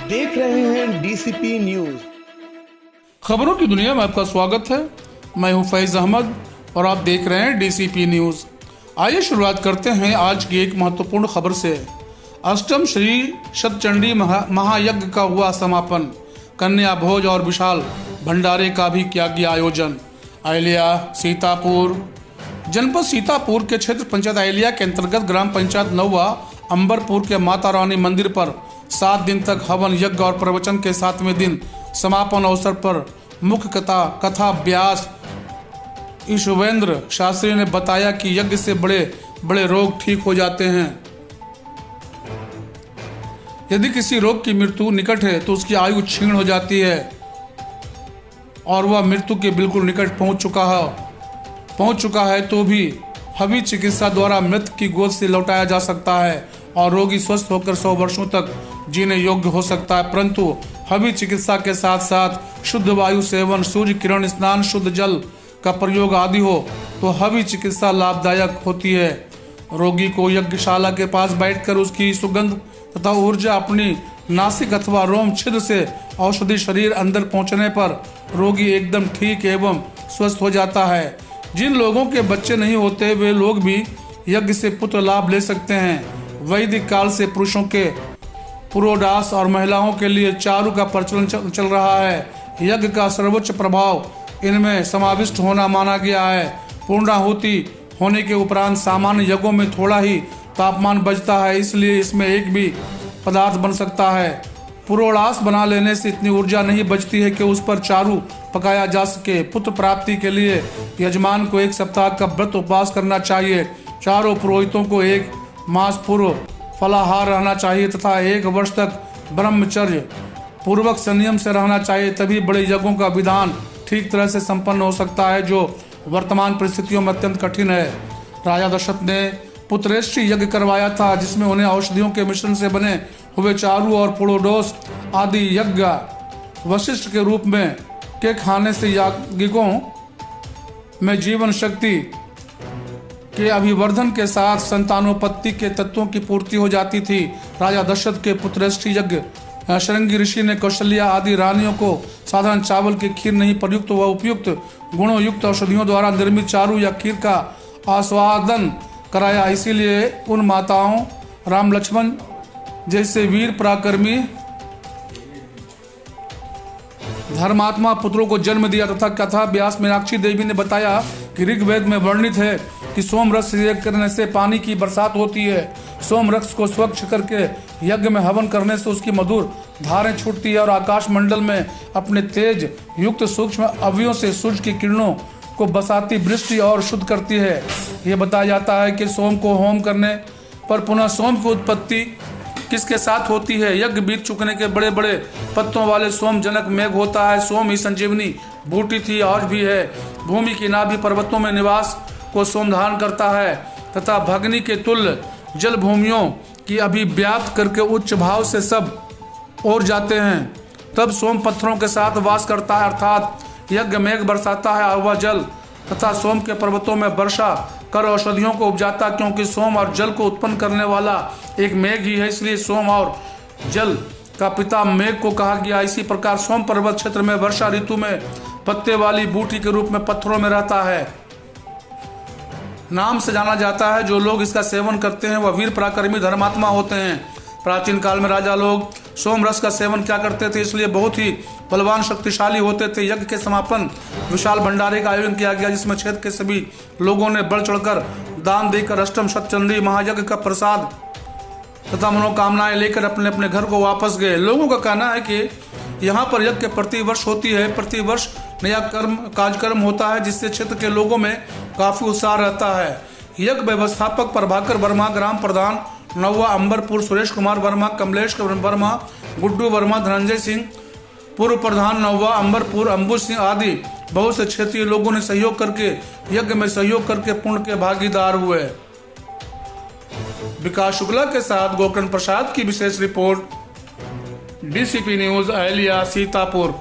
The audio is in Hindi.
देख रहे हैं डीसीपी न्यूज। खबरों की दुनिया में आपका स्वागत है। मैं हूं फैज अहमद और आप देख रहे हैं डीसीपी न्यूज। आइए शुरुआत करते हैं आज की एक महत्वपूर्ण खबर से। अष्टम श्री शतचंडी महायज्ञ का हुआ समापन। कन्या भोज और विशाल भंडारे का भी किया गया आयोजन। अहिल्या सीतापुर जनपद सीतापुर के क्षेत्र पंचायत अहिल्या के अंतर्गत ग्राम पंचायत नौवा अंबरपुर के माता रानी मंदिर पर 7 दिन तक हवन यज्ञ और प्रवचन के 7वें दिन समापन अवसर पर मुख्य कथा व्यास ईश्वेंद्र शास्त्री ने बताया कि यज्ञ से बड़े बड़े रोग ठीक हो जाते हैं। यदि किसी रोग की मृत्यु निकट है तो उसकी आयु क्षीण हो जाती है और वह मृत्यु के बिल्कुल निकट पहुंच चुका है तो भी हवी चिकित्सा द्वारा मृत की गोद से लौटाया जा सकता है और रोगी स्वस्थ होकर 100 वर्षों तक जीने योग्य हो सकता है। परंतु हवी चिकित्सा के साथ साथ शुद्ध वायु सेवन, सूर्य किरण स्नान, शुद्ध जल का प्रयोग आदि हो तो हवी चिकित्सा लाभदायक होती है। रोगी को यज्ञशाला के पास बैठकर उसकी सुगंध तथा ऊर्जा अपनी नासिक अथवा रोम छिद्र से औषधि शरीर अंदर पहुंचने पर रोगी एकदम ठीक एवं स्वस्थ हो जाता है। जिन लोगों के बच्चे नहीं होते वे लोग भी यज्ञ से पुत्र लाभ ले सकते हैं। वैदिक काल से पुरुषों के पुरोडास और महिलाओं के लिए चारु का प्रचलन चल रहा है। यज्ञ का सर्वोच्च प्रभाव इनमें समाविष्ट होना माना गया है। पूर्णाहुति होने के उपरांत सामान्य यज्ञों में थोड़ा ही तापमान बचता है, इसलिए इसमें एक भी पदार्थ बन सकता है। पुरोडास बना लेने से इतनी ऊर्जा नहीं बचती है कि उस पर चारु पकाया जा सके। पुत्र प्राप्ति के लिए यजमान को 1 सप्ताह का व्रत उपवास करना चाहिए। चारों पुरोहितों को 1 मास पूर्व फलाहार रहना चाहिए तथा 1 वर्ष तक ब्रह्मचर्य पूर्वक संयम से रहना चाहिए, तभी बड़े यज्ञों का विधान ठीक तरह से संपन्न हो सकता है, जो वर्तमान परिस्थितियों में अत्यंत कठिन है। राजा दशरथ ने पुत्रेष्टि यज्ञ करवाया था, जिसमें उन्हें औषधियों के मिश्रण से बने हुए चारु और पुरोडोस आदि यज्ञ वशिष्ठ के रूप में के खाने से याज्ञिकों में जीवन शक्ति के अभिवर्धन के साथ संतानोपत्ति के तत्वों की पूर्ति हो जाती थी। राजा दशरथ के पुत्रेष्टि यज्ञ शृंगी ऋषि ने कौशल्या आदि रानियों को साधारण चावल की खीर नहीं प्रयुक्त व उपयुक्त गुणों युक्त औषधियों द्वारा निर्मित चारु या खीर का आस्वादन कराया। इसीलिए उन माताओं राम लक्ष्मण जैसे वीर पराक्रमी धर्मात्मा पुत्रों को जन्म दिया तथा कथा व्यास मीनाक्षी देवी ने बताया कि ऋग्वेद में वर्णित है कि सोम रस से यज्ञ करने से पानी की बरसात होती है। सोम रस को स्वच्छ करके यज्ञ में हवन करने से उसकी मधुर धारें छूटती है और आकाश मंडल में अपने तेज युक्त सूक्ष्म अवयवों से सूर्य की किरणों को बसाती वृष्टि और शुद्ध करती है। यह बताया जाता है कि सोम को होम करने पर पुनः सोम की उत्पत्ति किसके साथ होती है। यज्ञ बीत चुकने के बड़े बड़े पत्तों वाले सोम जनक मेघ होता है। सोम ही संजीवनी बूटी थी, आज भी है। भूमि की नाभि पर्वतों में निवास को सोम धारण करता है तथा भगनी के तुल्य जल भूमियों की अभिव्याप्त करके उच्च भाव से सब ओर जाते हैं। तब सोम पत्थरों के साथ वास करता है, अर्थात यज्ञ मेघ बरसाता है और वह जल तथा सोम के पर्वतों में वर्षा कर औषधियों को उपजाता, क्योंकि सोम और जल को उत्पन्न करने वाला एक मेघ ही है, इसलिए सोम और जल का पिता मेघ को कहा गया। इसी प्रकार सोम पर्वत क्षेत्र में वर्षा ऋतु में पत्ते वाली बूटी के रूप में पत्थरों में रहता है, नाम से जाना जाता है। जो लोग इसका सेवन करते हैं वह वीर पराक्रमी धर्मात्मा होते हैं। प्राचीन काल में राजा लोग सोम रस का सेवन क्या करते थे, इसलिए बहुत ही बलवान शक्तिशाली होते थे। यज्ञ के समापन विशाल भंडारे का आयोजन किया गया, जिसमें क्षेत्र के सभी लोगों ने बढ़ चढ़कर दान देकर अष्टम शतचंडी महायज्ञ का प्रसाद तथा मनोकामनाएं लेकर अपने अपने घर को वापस गए। लोगों का कहना है कि यहाँ पर यज्ञ प्रतिवर्ष होती है। प्रतिवर्ष नया कार्यक्रम होता है, जिससे क्षेत्र के लोगों में काफी उत्साह रहता है। यज्ञ व्यवस्थापक प्रभाकर वर्मा, ग्राम प्रधान नौवा अंबरपुर सुरेश कुमार वर्मा, कमलेश वर्मा, गुड्डू वर्मा, धनंजय सिंह, पूर्व प्रधान नौवा अंबरपुर अंबुज सिंह आदि बहुत से क्षेत्रीय लोगों ने सहयोग करके यज्ञ में सहयोग करके पुण्य के भागीदार हुए। विकास शुक्ला के साथ गोकर्ण प्रसाद की विशेष रिपोर्ट, डीसीपी न्यूज अहलिया सीतापुर।